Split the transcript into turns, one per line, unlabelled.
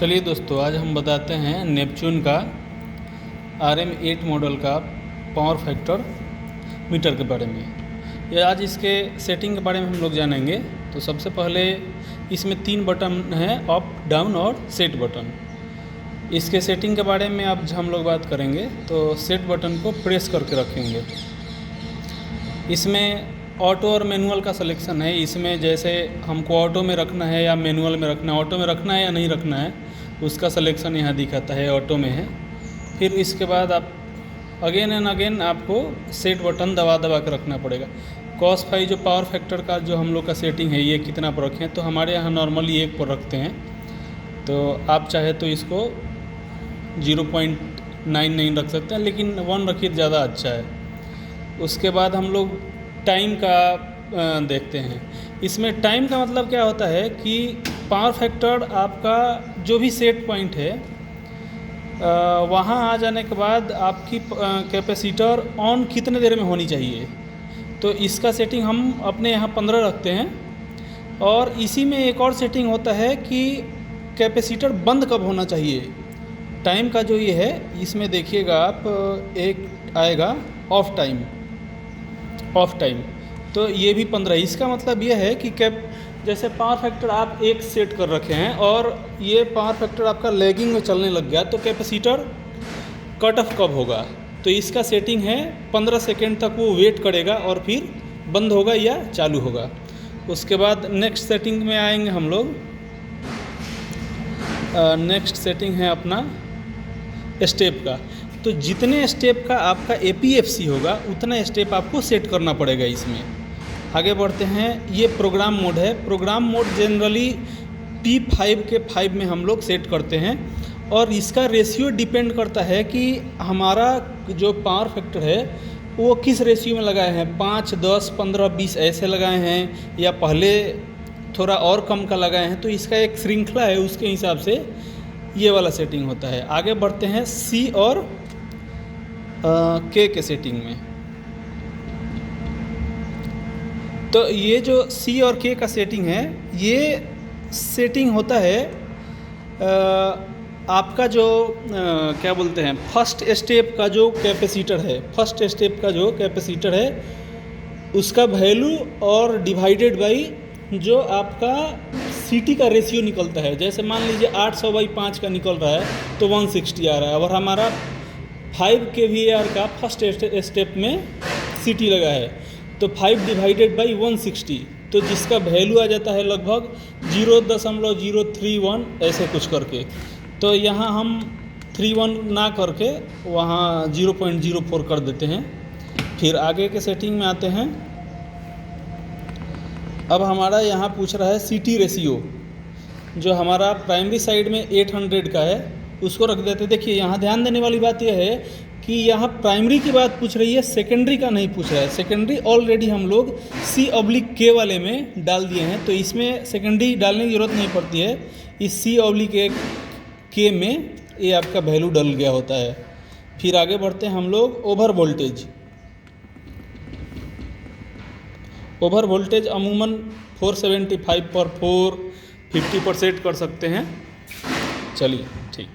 चलिए दोस्तों, आज हम बताते हैं नेपच्यून का RM8 मॉडल का पावर फैक्टर मीटर के बारे में। ये आज इसके सेटिंग के बारे में हम लोग जानेंगे। तो सबसे पहले इसमें 3 बटन हैं, अप, डाउन और सेट बटन। इसके सेटिंग के बारे में अब हम लोग बात करेंगे। तो सेट बटन को प्रेस करके रखेंगे। इसमें ऑटो और मैनुअल का सिलेक्शन है। इसमें जैसे हमको ऑटो में रखना है या मैनुअल में रखना है, ऑटो में रखना है या नहीं रखना है, उसका सिलेक्शन यहाँ दिखाता है, ऑटो में है। फिर इसके बाद आप अगेन एंड अगेन आपको सेट बटन दबा दबा के रखना पड़ेगा। cos फाई जो पावर फैक्टर का जो हम लोग का सेटिंग है, ये कितना पर रखें, तो हमारे यहाँ नॉर्मली 1 पर रखते हैं। तो आप चाहे तो इसको 0.99 रख सकते हैं, लेकिन 1 रखिए ज़्यादा अच्छा है। उसके बाद हम लोग टाइम का देखते हैं। इसमें टाइम का मतलब क्या होता है कि पावर फैक्टर आपका जो भी सेट पॉइंट है, वहाँ आ जाने के बाद आपकी कैपेसिटर ऑन कितने देर में होनी चाहिए। तो इसका सेटिंग हम अपने यहाँ 15 रखते हैं। और इसी में एक और सेटिंग होता है कि कैपेसिटर बंद कब होना चाहिए। टाइम का जो ये है, इसमें देखिएगा आप, एक आएगा ऑफ टाइम, तो ये भी 15। इसका मतलब ये है कि जैसे पावर फैक्टर आप 1 सेट कर रखे हैं और ये पावर फैक्टर आपका लैगिंग में चलने लग गया, तो कैपेसिटर कट ऑफ कब होगा। तो इसका सेटिंग है 15 सेकेंड तक वो वेट करेगा और फिर बंद होगा या चालू होगा। उसके बाद नेक्स्ट सेटिंग में आएंगे हम लोग। नेक्स्ट सेटिंग है अपना स्टेप का। तो जितने स्टेप का आपका APFC होगा, उतना स्टेप आपको सेट करना पड़ेगा इसमें। आगे बढ़ते हैं। ये प्रोग्राम मोड है। प्रोग्राम मोड जनरली P5 के 5 में हम लोग सेट करते हैं। और इसका रेशियो डिपेंड करता है कि हमारा जो पावर फैक्टर है वो किस रेशियो में लगाए हैं, 5, 10, 15, 20 ऐसे लगाए हैं या पहले थोड़ा और कम का लगाए हैं। तो इसका एक श्रृंखला है, उसके हिसाब से ये वाला सेटिंग होता है। आगे बढ़ते हैं C और K के सेटिंग में। तो ये जो C और K का सेटिंग है, ये सेटिंग होता है आपका जो क्या बोलते हैं, फर्स्ट स्टेप का जो कैपेसिटर है, उसका वैल्यू और डिवाइडेड बाई जो आपका CT का रेशियो निकलता है। जैसे मान लीजिए 800/5 का निकल रहा है तो 160 आ रहा है, और हमारा 5 kVAR का फर्स्ट स्टेप में CT लगा है, तो 5 डिवाइडेड बाई 160, तो जिसका वैल्यू आ जाता है लगभग 0.031 ऐसे कुछ करके। तो यहाँ हम 31 ना करके वहाँ 0.04 कर देते हैं। फिर आगे के सेटिंग में आते हैं। अब हमारा यहाँ पूछ रहा है CT रेशियो, जो हमारा प्राइमरी साइड में 800 का है, उसको रख देते हैं। देखिए, यहाँ ध्यान देने वाली बात यह है कि यहाँ प्राइमरी की बात पूछ रही है, सेकेंडरी का नहीं पूछ रहा है। सेकेंडरी ऑलरेडी हम लोग C/K वाले में डाल दिए हैं, तो इसमें सेकेंडरी डालने की ज़रूरत नहीं पड़ती है। इस C/K में ये आपका वैल्यू डल गया होता है। फिर आगे बढ़ते हैं हम लोग। ओवर वोल्टेज अमूमन 475 पर 450 पर सेट कर सकते हैं। चलिए, ठीक।